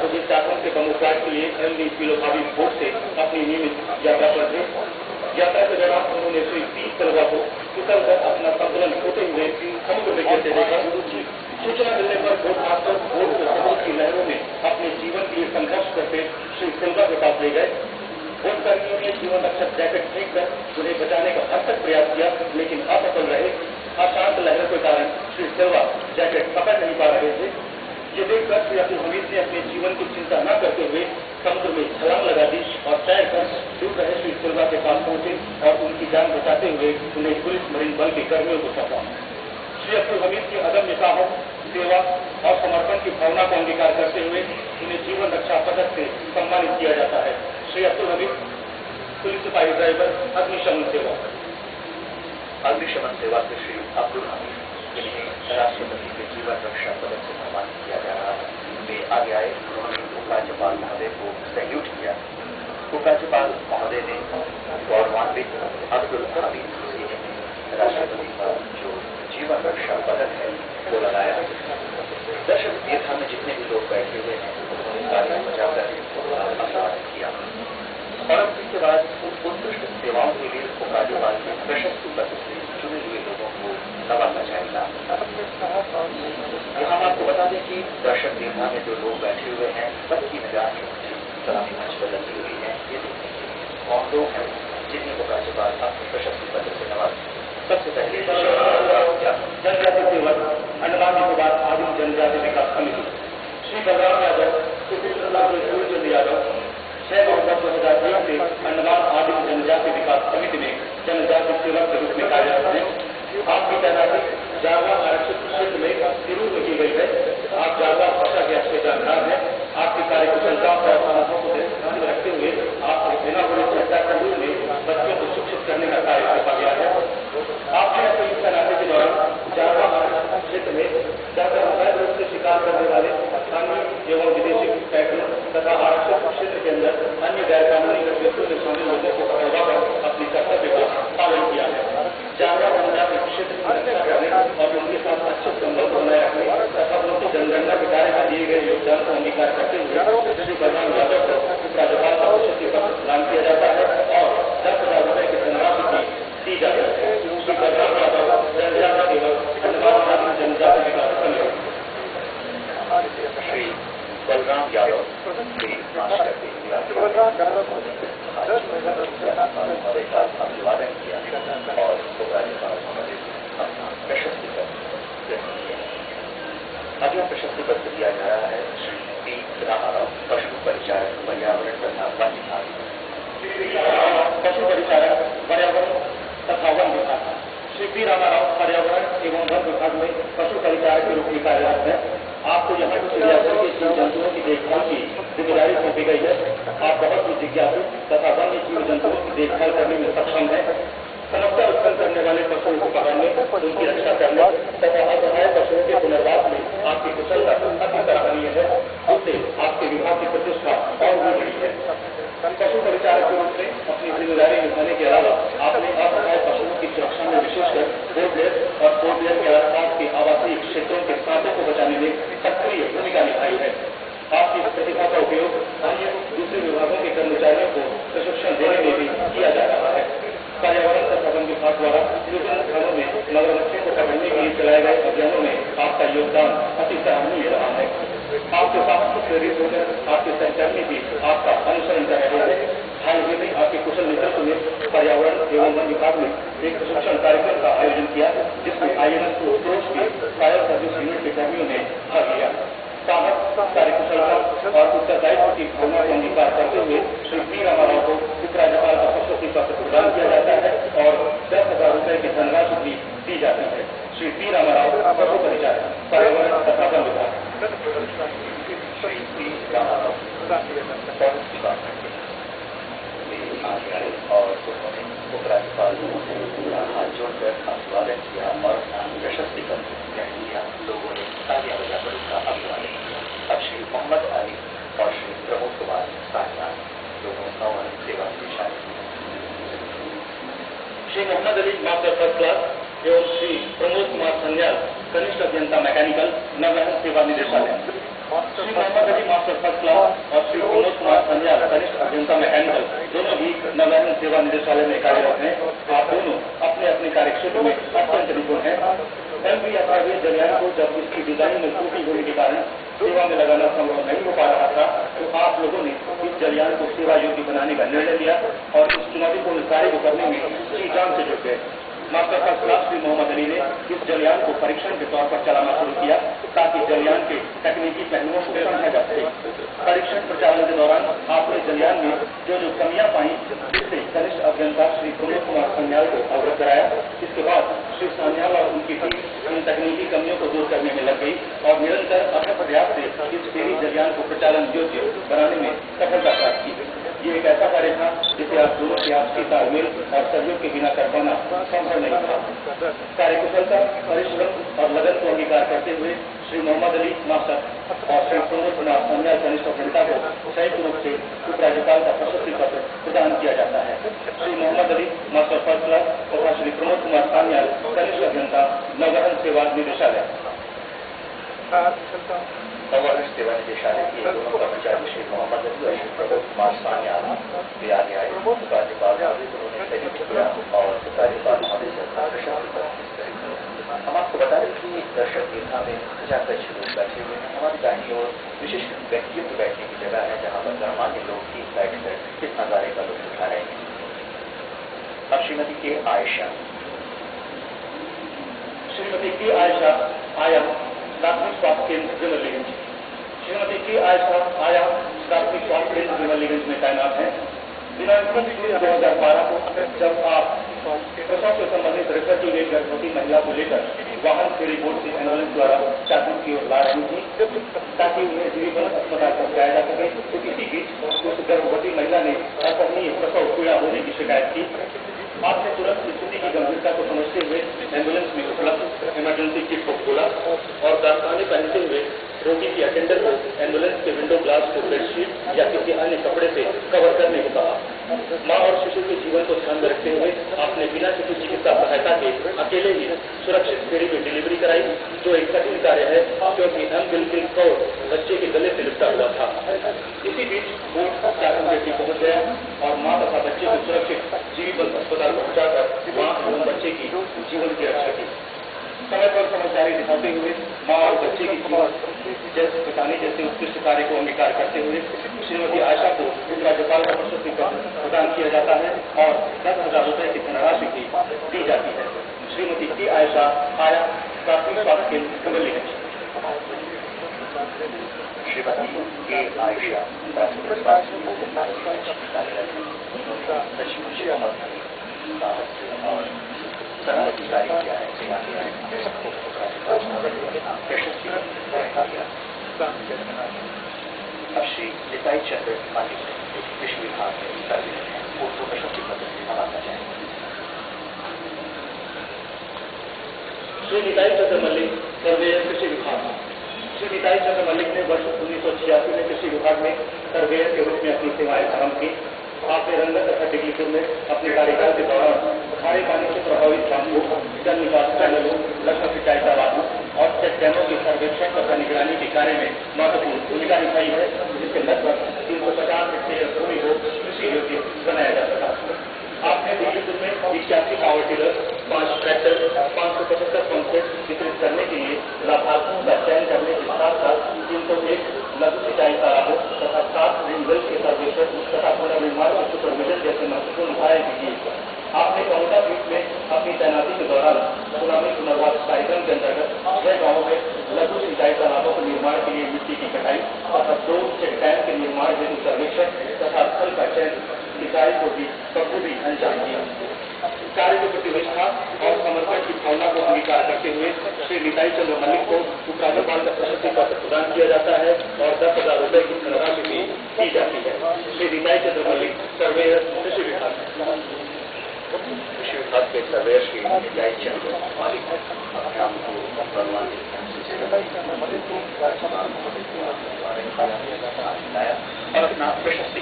सुजीत चाकम के कमुफ्लाज के लिए एमडी पिलोभावी बोर्ड से अपनी नियमित यात्रा पर थे। यात्रा के दौरान उन्होंने श्री पी तलवा को फिसल कर अपना संतुलन खोते हुए समुद्र में गिरते देखा। सूचना मिलने पर बोट मास्टर बोट को समुद्र की लहरों में अपने जीवन के लिए संघर्ष करते श्री सिल्वा के पास ले गए। बोट कर्मियों ने जीवन रक्षक जैकेट फेंक कर उन्हें बचाने का भरसक प्रयास किया, लेकिन असफल रहे। अशांत लहरों के कारण श्री सिल्वा जैकेट पकड़ नहीं पा रहे थे। ये देखकर श्री अब्दुल हमीद ने अपने जीवन की चिंता न करते हुए समुद्र में छलांग लगा दी और तैर कर डूब रहे श्री सिल्वा के पास पहुंचे और उनकी जान बचाते हुए उन्हें पुलिस मरीन बल के कर्मियों को सौंपा। श्री अब्दुल हमीद की अदम्य साहस, सेवा और समर्पण की भावना को अंगीकार करते हुए उन्हें जीवन रक्षा पदक से सम्मानित किया जाता है। श्री अब्दुल हमीद पुलिस सिपाही ड्राइवर, अग्निशमन सेवा। अग्निशमन सेवा से श्री अब्दुल हमीद जिन्हें राष्ट्रपति के जीवन रक्षा पदक से सम्मानित किया जा रहा है, वे आगे आए। उन्होंने उपराज्यपाल महोदय को सैल्यूट किया। उपराज्यपाल महोदय ने गौरवान्वित अब्दुल हमीद जिन्हें राष्ट्रपति का जो जीवन रक्षा पदक है वो लगाया। दर्शक दीर्घा में जितने भी लोग बैठे हुए हैं उन्होंने तालियां बजाकर अभिवादन किया और अब इसके बाद उत्कृष्ट सेवाओं के लिए उपराज्यपाल के प्रशस्ति पत्र से चुने हुए लोगों को नवाजा जाएगा। यहाँ आपको बता दें कि दर्शक दीर्घा में जो लोग बैठे हुए हैं सबकी निगाह सलामी मंच पर लगी हुई है। ये देखिए कौन लोग हैं जिन्हें उपराज्यपाल अपने प्रशस्ति पत्र से नवाज। सबसे पहले जनजाति सेवक अंडमान निकोबार आदिम जनजाति विकास समिति श्री बलराम यादव, सूर्यचंद्र यादव 6 नवंबर 2001 से अंडमान आदिम जनजाति विकास समिति में जनजाति सेवक के रूप में कार्यरत हैं। आपकी तैनाती जारवा आरक्षित क्षेत्र में तिरूर में की गई है। आप जारवा भाषा के अच्छे जानकार हैं। आपकी कार्यकुशलता और अनुभव को ध्यान में रखते हुए आपको बिना बड़ी चर्चा करने में बच्चों को शिक्षित करने का कार्य सौंपा गया है। आपने अपनी इस तैनाती के दौरान जारवा आरक्षित क्षेत्र में जाकर अवैध रूप से शिकार करने वाले स्थानीय एवं विदेशी पैटर्न तथा आरक्षित क्षेत्र के अंदर अन्य गैर कानूनी गतिविधियों में शामिल लोगों को पकड़वाकर अपनी कर्तव्य का पालन किया है। जारवा जनजाति क्षेत्र की रक्षा करने और उनके साथ अच्छे संबंध बनाए रखने तथा उनकी जनगणना के कार्य में दिए गए योगदान को अंगीकार करते हुए श्री बलराम यादव को उपराज्यपाल का प्रशस्ति पत्र प्रदान किया जाता है और 10,000 रुपए की धनराशि दी जाती है। श्री बलराम यादव जनजाति सेवक अंडमान आदिम जनजाति विकास समिति। श्री बलराम यादव श्री मास्टर के महोदय का अभिवादन किया और उपराज्यपाल महोदय अपना प्रशस्ति पत्र ग्रहण किया। अगला प्रशस्ति पत्र दिया जा रहा है श्री पी रामाराव, पशु परिचारक, पर्यावरण तथा वन विभाग। पशु परिचारक, पर्यावरण तथा वन विभाग। श्री पी रामाराव पर्यावरण एवं वन विभाग में पशु परिचारक के रूप में कार्यरत है। आपको यहाँ की चिड़ियाघर के जीव जंतुओं की देखभाल की जिम्मेदारी सौंपी गई है। आप बहुत ही जिज्ञासु तथा वन्य जीव जंतुओं की देखभाल करने में सक्षम है। समस्या उत्पन्न करने वाले पशुओं को पकड़ने, उनकी रक्षा करने तथा असहाय पशुओं के पुनर्वास में आपकी कुशलता अति सराहनीय है। उससे आपके विभाग की प्रतिष्ठा और भी बढ़ी है। पशु परिचारक के रूप में अपनी जिम्मेदारी निभाने के अलावा आपने असहाय पशुओं की सुरक्षा में विशेषकर पोर्टब्लेयर और पोर्टब्लेयर के आसपास के आवासीय क्षेत्रों के सांपों को बचाने में सक्रिय भूमिका निभाई है। आपकी इस प्रतिभा का उपयोग अन्य दूसरे विभागों के कर्मचारियों को प्रशिक्षण देने में भी किया जा रहा है। पर्यावरण तथा वन विभाग द्वारा विभिन्न स्थानों में मगरमच्छों को पकड़ने के लिए चलाए गए अभियानों में आपका योगदान अति सराहनीय रहा है। आपके साहस से प्रेरित होकर आपके सहकर्मी भी आपका अनुसरण कर रहे हैं। हाल ही में आपके कुशल नेतृत्व में पर्यावरण एवं वन विभाग में एक प्रशिक्षण कार्यक्रम का आयोजन किया, जिसमें INS कोच के फायर सर्विस यूनिट के कर्मियों ने भाग लिया। साहस, कार्यकुशलता और उत्तरदायित्व की भावना को अंगीकार करते हुए श्री पी रामाराव को उपराज्यपाल का प्रशस्ति पत्र प्रदान किया जाता है और 10,000 रुपए की धनराशि भी दी जाती है। श्री पी रामाराव, पशु परिचारक, पर्यावरण तथा वन विभाग। Shri P Ramarao forest department आगे आए और उन्होंने उपराज्यपाल का हाथ जोड़कर अभिवादन किया और प्रशस्ति पत्र ग्रहण किया। लोगों ने तालियां बजाकर उनका अभिवादन किया। अब श्री मोहम्मद अली और श्री प्रमोद कुमार साहब दोनों नौवन सेवा की शामिल। Shri Mohammad Ali master first class एवं श्री प्रमोद कुमार संन्याल कनिष्ठ अभियंता मैकेनिकल, नवहन सेवा निदेशालय। Shri Mohammad Ali master first class और श्री प्रमोद कुमार संध्या कनिष्ठ अभियंता मैकेनिकल दोनों भी नवलखन सेवा निदेशालय में कार्यरत हैं। आप दोनों अपने अपने कार्यक्षेत्र में अत्यंत निपुण हैं। एमवी अथार्वेज जलयान को जब इसकी डिजाइन में त्रुटि होने के कारण सेवा में लगाना संभव नहीं हो पा रहा था, तो आप लोगों ने इस जलयान को सेवा योग्य बनाने का निर्णय लिया और इस चुनौतीपूर्ण कार्य को करने में जी जान से जुट गए। Master first class Shri Mohammad Ali ने इस जलयान को परीक्षण के तौर पर चलाना शुरू किया ताकि जलयान के तकनीकी पहलुओं को समझा जा सके। परीक्षण प्रचालन के दौरान आपने जलयान में जो कमियां पाई, जिससे कनिष्ठ अभियंता श्री प्रमोद कुमार सान्याल को अवगत कराया। इसके बाद श्री सान्याल और उनकी टीम इन तकनीकी कमियों को दूर करने में लग गई और निरंतर अथक प्रयास से इस फेरी जलयान को प्रचालन योग्य बनाने में सफलता प्राप्त की। ये एक ऐसा कार्य था जिसे आप दोनों के आपसी तालमेल और सहयोग के बिना कर पाना संभव नहीं था। कार्यकुशलता, परिश्रम और लगन को अंगीकार करते हुए श्री मोहम्मद अली मास्टर और श्री प्रमोद कुमार सान्याल कनिष्ठ अभियंता को संयुक्त रूप से उपराज्यपाल का प्रशस्ति पत्र प्रदान किया जाता है। Shri Mohammad Ali master first class तथा श्री प्रमोद कुमार सान्याल कनिष्ठ अभियंता नवलखन सेवा निदेशालय। नवलखन सेवा निदेशालय के दोनों कर्मचारी श्री मोहम्मद अली और श्री प्रमोद कुमार सान्याल वे आगे आए। राज्यपाल उन्होंने सैल्यूट किया और राज्यपाल महोदय से हम आपको बता दें कि दर्शक दीर्घा में 50 लोग बैठे हुए हैं। हमारी दाहिनी ओर विशेष व्यक्तियों को बैठने की जगह है, जहाँ पर गणमान्य लोग ठीक बैठकर इस नजारे का लुत्फ उठा रहे हैं। अब श्रीमती के आयशा। श्रीमती के आयशा आया प्राथमिक स्वास्थ्य केंद्र विमलीगंज। श्रीमती के आयशा आया प्राथमिक स्वास्थ्य केंद्र विमलीगंज में तैनात है। दिनांक 20 जून 2012 को जब आप प्रसव से संबंधित रेफर की गई गर्भवती महिला को लेकर वाहन फेरी बोर्ड से एम्बुलेंस द्वारा चाकू की ओर ला रही थी ताकि उन्हें जीवन अस्पताल पहुंचाया जा सके, तो इसी बीच उस गर्भवती महिला ने असहनीय प्रसव पीड़ा होने की शिकायत की। आपने तुरंत स्थिति की गंभीरता को समझते हुए एम्बुलेंस में उपलब्ध इमरजेंसी किट को खोला और दस्ताने पहनते हुए रोगी की अटेंडर को एम्बुलेंस के विंडो ग्लास को बेडशीट या किसी अन्य कपड़े से कवर करने को कहा। मां और शिशु के जीवन को ध्यान में रखते हुए आपने बिना किसी चिकित्सा सहायता के अकेले ही सुरक्षित फेरी में डिलीवरी कराई, जो एक कठिन कार्य है क्योंकि अम्बिलिकल कॉर्ड बच्चे के गले से लिपटा हुआ था। इसी बीच बोर्ड चाकू बेटी पहुंच गया और मां तथा बच्चे को सुरक्षित जीवन अस्पताल पहुंचाकर मां एवं बच्चे की जीवन की रक्षा की। समय पर समझदारी दिखाते हुए मां और बच्चे की जीवन जैसे बचाने जैसे उत्कृष्ट कार्य को अंगीकार करते हुए श्रीमती आयशा को राज्यपाल का प्रशस्ति पत्र प्रदान किया जाता है और 10,000 रुपए की धनराशि भी दी जाती है। श्रीमती के आयशा आया प्राथमिक स्वास्थ्य केंद्र विमलीगंज। श्रीमती के आयशा प्राथमिक स्वास्थ्य और सरल अधिकारी किया है सेवा किया है। अब श्री निताई चंद्र मालिक कृषि विभाग में सर्विस है, उनको प्रशस्ति पत्र से नवाजा जाएगा। श्री निताई चंद्र मल्लिक सर्वेयर कृषि विभाग। श्री निताई चंद्र मल्लिक ने वर्ष 1986 में कृषि विभाग में सर्वेयर के रूप में अपनी सेवाएं आरंभ की। आपने रंगत तथा टिकलीपुर में अपने कार्यकाल के दौरान खारे पानी से प्रभावित गांवों, जल निकास चैनलों, लघु सिंचाई तालाबों और चेक डैमों के सर्वेक्षण तथा निगरानी के कार्य में महत्वपूर्ण भूमिका निभाई है, जिससे लगभग 350 हेक्टेयर भूमि को कृषि योग्य बनाया जा सका। आपने दिल्लीपुर में 81 पावर टिलर, 5 ट्रैक्टर, 575 पंपसेट वितरित करने के लिए लाभार्थियों का चयन करने के साथ साथ 301 लघु सिंचाई तालाबों तथा 7 रिंगल के सर्वेक्षण तथा पुनर्निर्माण के सुपरविजन जैसे महत्वपूर्ण कार्य भी किए। आपने कौंटा पीठ में अपनी तैनाती के दौरान सुनामी पुनर्वास कार्यक्रम के अंतर्गत 6 गाँवों में लघु सिंचाई तालाबों के निर्माण के लिए मिट्टी की कटाई तथा 2 चेक डैम के निर्माण हेतु सर्वेक्षण तथा स्थल का चयन की कार्य को भी बखूबी अंजाम दिया। कार्य की प्रतिष्ठा और समर्पण की भावना को अंगीकार करते हुए श्री निताई चंद्र मल्लिक को उपराज्यपाल का प्रशस्ति पत्र प्रदान किया जाता है और 10,000 रुपए की धनराशि भी दी जाती है। श्री निताई चंद्र मल्लिक सर्वेयर कृषि विभाग। कृषि विभाग के सर्वेयर श्री निताई चंद्र मल्लिक अपने आप को और अपना प्रशस्ति